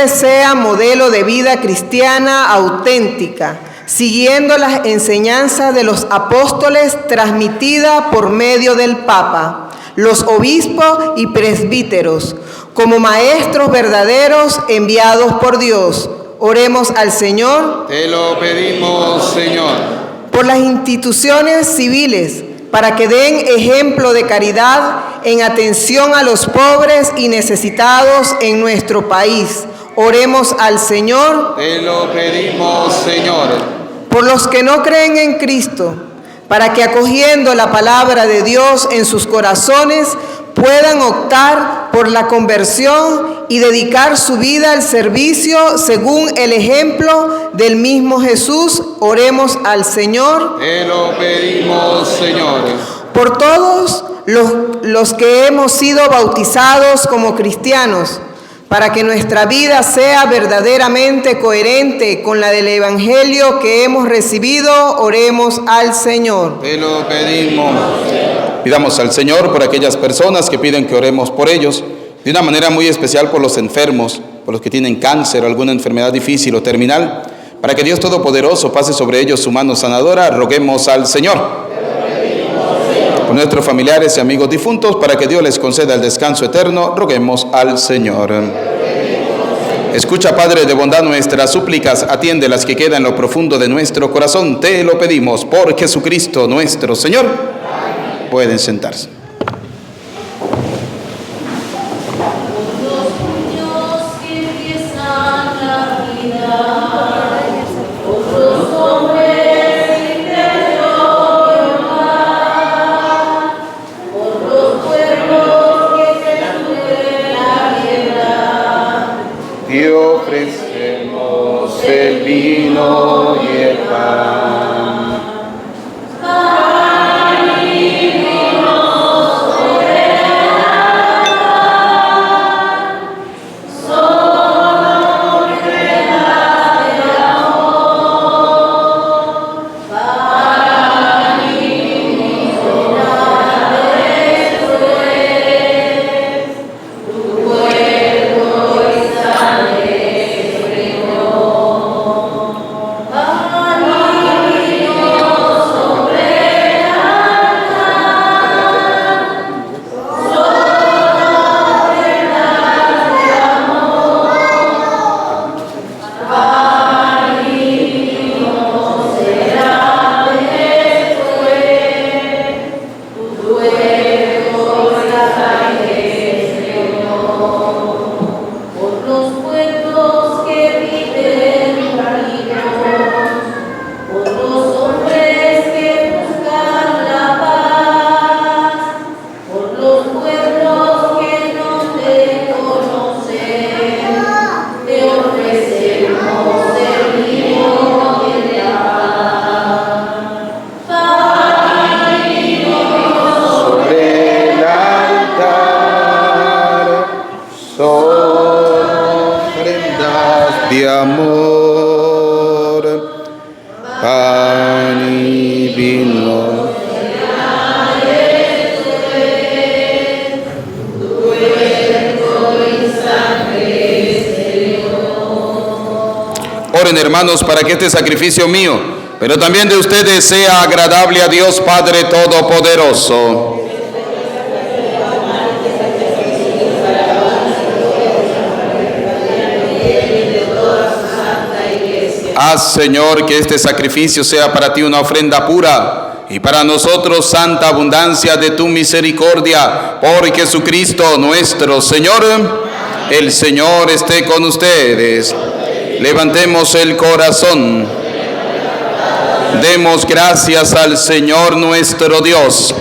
sea modelo de vida cristiana auténtica, siguiendo las enseñanzas de los apóstoles transmitidas por medio del Papa, los obispos y presbíteros, como maestros verdaderos enviados por Dios. Oremos al Señor. Te lo pedimos, Señor. Por las instituciones civiles, para que den ejemplo de caridad en atención a los pobres y necesitados en nuestro país. Oremos al Señor. Te lo pedimos, Señor. Por los que no creen en Cristo, para que acogiendo la palabra de Dios en sus corazones, puedan optar por la conversión y dedicar su vida al servicio según el ejemplo del mismo Jesús. Oremos al Señor. Te lo pedimos, Señor. Por todos los que hemos sido bautizados como cristianos, para que nuestra vida sea verdaderamente coherente con la del Evangelio que hemos recibido, oremos al Señor. Te lo pedimos. Pidamos al Señor por aquellas personas que piden que oremos por ellos, de una manera muy especial por los enfermos, por los que tienen cáncer o alguna enfermedad difícil o terminal, para que Dios Todopoderoso pase sobre ellos su mano sanadora. Roguemos al Señor. Por nuestros familiares y amigos difuntos, para que Dios les conceda el descanso eterno, roguemos al Señor. Escucha, Padre de bondad, nuestras súplicas, atiende las que quedan en lo profundo de nuestro corazón. Te lo pedimos por Jesucristo nuestro Señor. Pueden sentarse. oren, hermanos, para que este sacrificio mío, pero también de ustedes, sea agradable a Dios Padre Todopoderoso. Haz, Señor, que este sacrificio sea para ti una ofrenda pura y para nosotros santa abundancia de tu misericordia. Por Jesucristo nuestro Señor. El Señor esté con ustedes. Levantemos el corazón. Demos gracias al Señor nuestro Dios.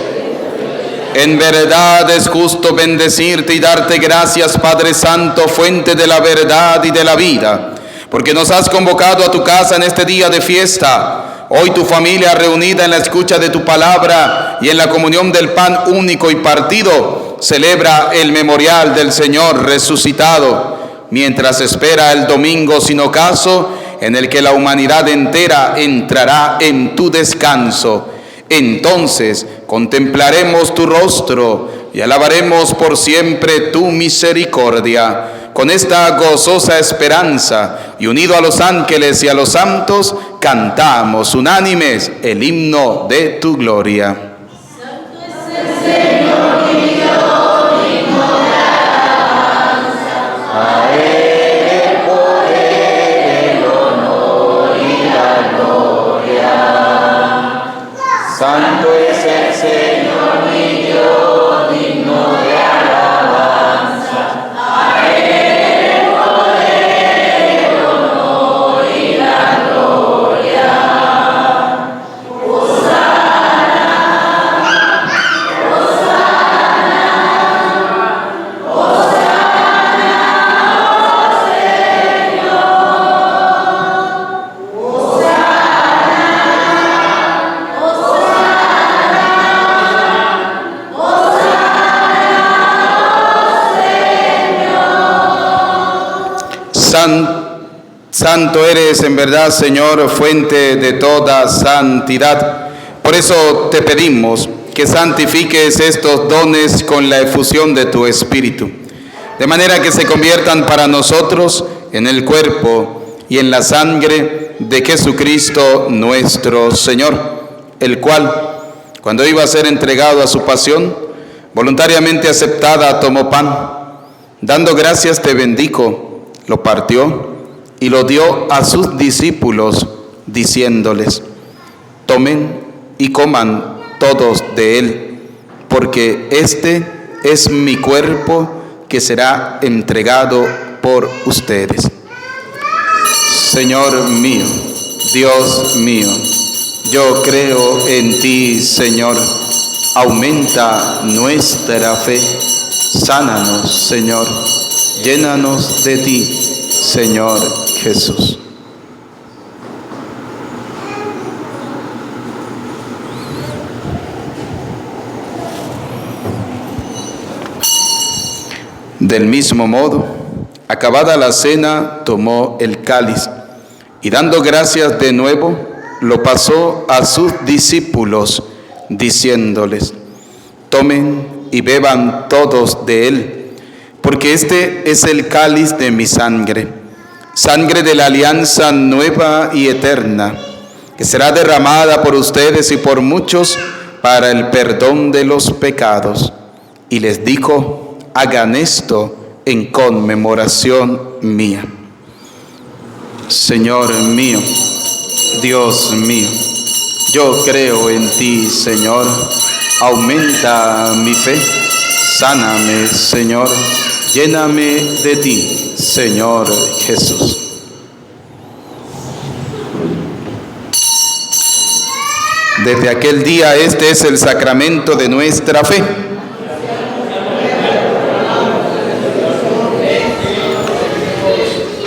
En verdad es justo bendecirte y darte gracias, Padre Santo, fuente de la verdad y de la vida, porque nos has convocado a tu casa en este día de fiesta. Hoy tu familia reunida en la escucha de tu palabra y en la comunión del pan único y partido celebra el memorial del Señor resucitado, mientras espera el domingo sin ocaso en el que la humanidad entera entrará en tu descanso. Entonces contemplaremos tu rostro y alabaremos por siempre tu misericordia. Con esta gozosa esperanza y unido a los ángeles y a los santos, cantamos unánimes el himno de tu gloria. Santo es el Señor mi Dios, digno de alabanza. A Él el poder, el honor y la gloria. Santo es el Señor mi Dios, digno de alabanza. A Él el poder, el honor y la gloria. Hosana, Hosana, Hosana, Señor. Hosana, Santo eres en verdad, Señor, fuente de toda santidad. Por eso te pedimos que santifiques estos dones con la efusión de tu Espíritu, de manera que se conviertan para nosotros en el cuerpo y en la sangre de Jesucristo nuestro Señor, el cual, cuando iba a ser entregado a su pasión, voluntariamente aceptada, tomó pan, dando gracias te bendijo, lo partió y lo dio a sus discípulos, diciéndoles: tomen y coman todos de él, porque este es mi cuerpo que será entregado por ustedes. Señor mío, Dios mío, yo creo en ti, Señor. Aumenta nuestra fe. Sánanos, Señor. Llénanos de ti, Señor Jesús. Del mismo modo, acabada la cena, tomó el cáliz y dando gracias de nuevo, lo pasó a sus discípulos, diciéndoles: tomen y beban todos de él, porque este es el cáliz de mi sangre, sangre de la alianza nueva y eterna, que será derramada por ustedes y por muchos para el perdón de los pecados. Y les dijo: hagan esto en conmemoración mía. Señor mío, Dios mío, yo creo en ti, Señor. Aumenta mi fe. Sáname, Señor. Lléname de ti, Señor Jesús. Desde aquel día este es el sacramento de nuestra fe.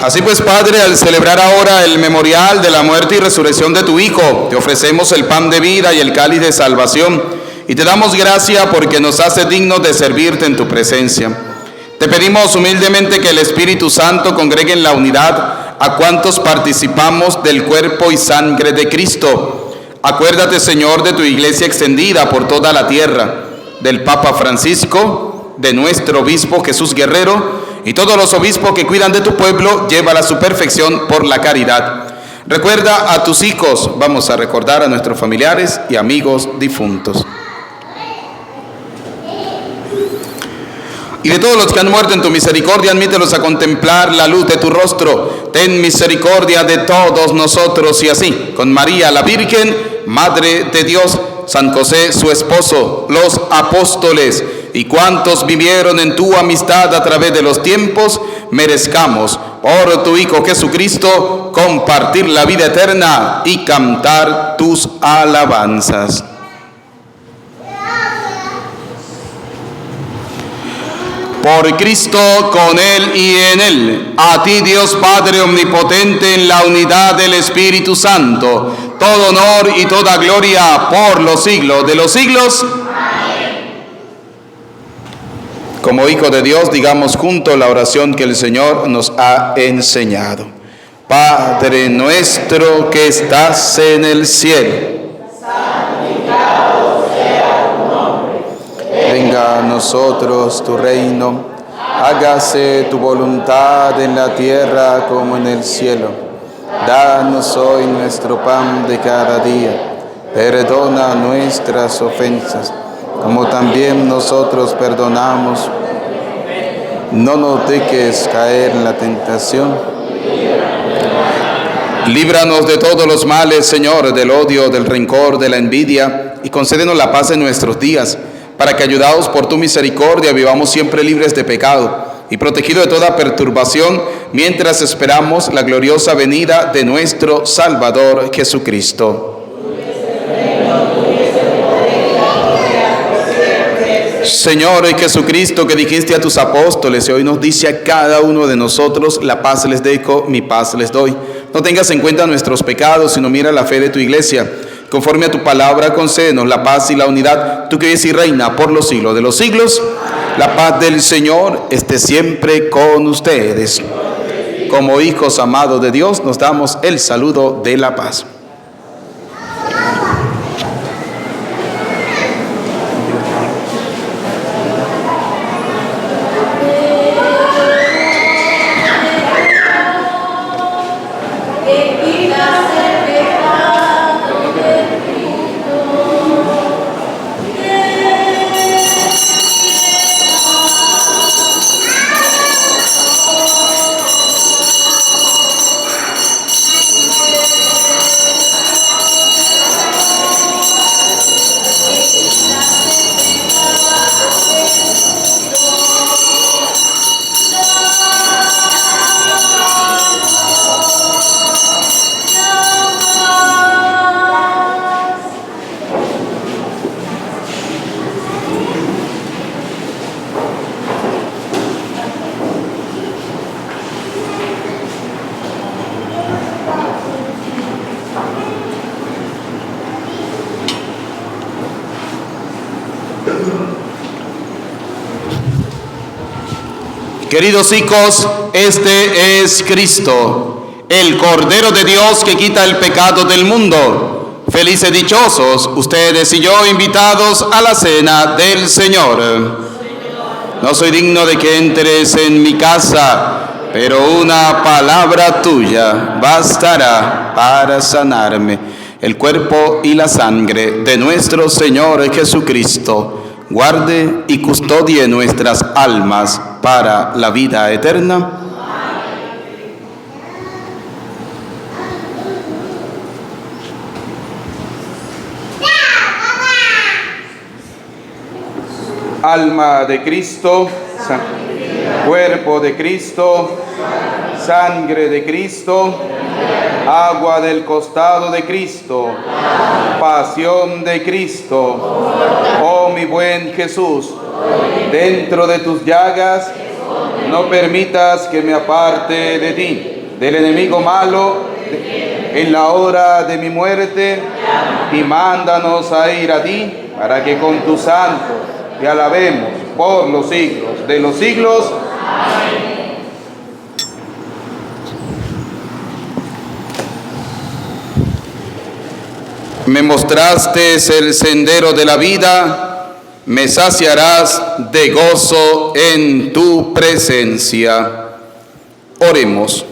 Así pues, Padre, al celebrar ahora el memorial de la muerte y resurrección de tu Hijo, te ofrecemos el pan de vida y el cáliz de salvación, y te damos gracia porque nos hace dignos de servirte en tu presencia. Te pedimos humildemente que el Espíritu Santo congregue en la unidad a cuantos participamos del cuerpo y sangre de Cristo. Acuérdate, Señor, de tu iglesia extendida por toda la tierra, del Papa Francisco, de nuestro obispo Jesús Guerrero, y todos los obispos que cuidan de tu pueblo, llévala a su perfección por la caridad. Recuerda a tus hijos. Vamos a recordar a nuestros familiares y amigos difuntos. Y de todos los que han muerto en tu misericordia, admítelos a contemplar la luz de tu rostro. Ten misericordia de todos nosotros, y así, con María la Virgen, Madre de Dios, San José su esposo, los apóstoles y cuantos vivieron en tu amistad a través de los tiempos, merezcamos, por tu Hijo Jesucristo, compartir la vida eterna y cantar tus alabanzas. Por Cristo, con Él y en Él, a ti Dios Padre Omnipotente, en la unidad del Espíritu Santo, todo honor y toda gloria por los siglos de los siglos. Amén. Como hijo de Dios, digamos juntos la oración que el Señor nos ha enseñado. Padre nuestro que estás en el cielo, venga a nosotros tu reino, hágase tu voluntad en la tierra como en el cielo. Danos hoy nuestro pan de cada día, perdona nuestras ofensas, como también nosotros perdonamos. No nos dejes caer en la tentación. Líbranos de todos los males, Señor, del odio, del rencor, de la envidia, y concédenos la paz en nuestros días, para que, ayudados por tu misericordia, vivamos siempre libres de pecado y protegidos de toda perturbación, mientras esperamos la gloriosa venida de nuestro Salvador Jesucristo. Señor Jesucristo, que dijiste a tus apóstoles, y hoy nos dice a cada uno de nosotros: la paz les dejo, mi paz les doy. No tengas en cuenta nuestros pecados, sino mira la fe de tu iglesia. Conforme a tu palabra, concédenos la paz y la unidad, tú que vives y reina por los siglos de los siglos. La paz del Señor esté siempre con ustedes. Como hijos amados de Dios, nos damos el saludo de la paz. Queridos hijos, este es Cristo, el Cordero de Dios que quita el pecado del mundo. Felices, dichosos ustedes y yo, invitados a la cena del Señor. No soy digno de que entres en mi casa, pero una palabra tuya bastará para sanarme. El cuerpo y la sangre de nuestro Señor Jesucristo guarde y custodie nuestras almas para la vida eterna. Alma de Cristo, cuerpo de Cristo, sangre de Cristo, agua del costado de Cristo, pasión de Cristo. Oh mi buen Jesús, dentro de tus llagas no permitas que me aparte de ti, del enemigo malo, en la hora de mi muerte, y mándanos a ir a ti, para que con tus santos te alabemos por los siglos de los siglos. Amén. Me mostraste el sendero de la vida, me saciarás de gozo en tu presencia. Oremos.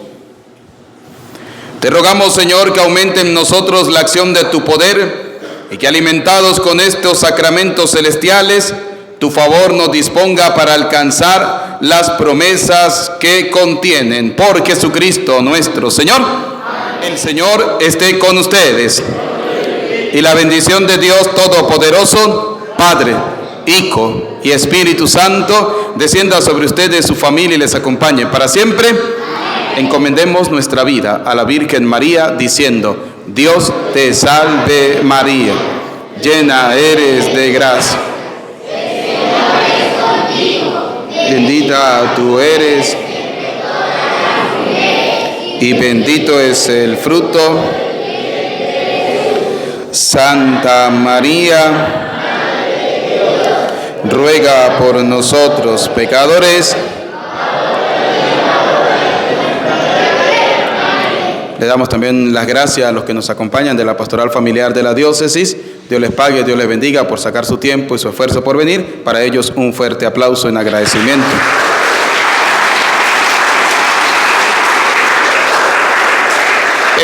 Te rogamos, Señor, que aumente en nosotros la acción de tu poder y que, alimentados con estos sacramentos celestiales, tu favor nos disponga para alcanzar las promesas que contienen. Por Jesucristo nuestro Señor. El Señor esté con ustedes. Y la bendición de Dios Todopoderoso, Padre, Hijo y Espíritu Santo, descienda sobre ustedes, su familia, y les acompañe para siempre. Encomendemos nuestra vida a la Virgen María, diciendo: Dios te salve María, llena eres de gracia. Bendita tú eres y bendito es el fruto. Santa María, ruega por nosotros pecadores. Le damos también las gracias a los que nos acompañan de la Pastoral Familiar de la Diócesis. Dios les pague, Dios les bendiga por sacar su tiempo y su esfuerzo por venir. Para ellos un fuerte aplauso en agradecimiento.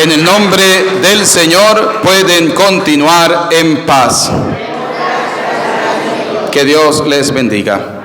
En el nombre del Señor pueden continuar en paz. Que Dios les bendiga.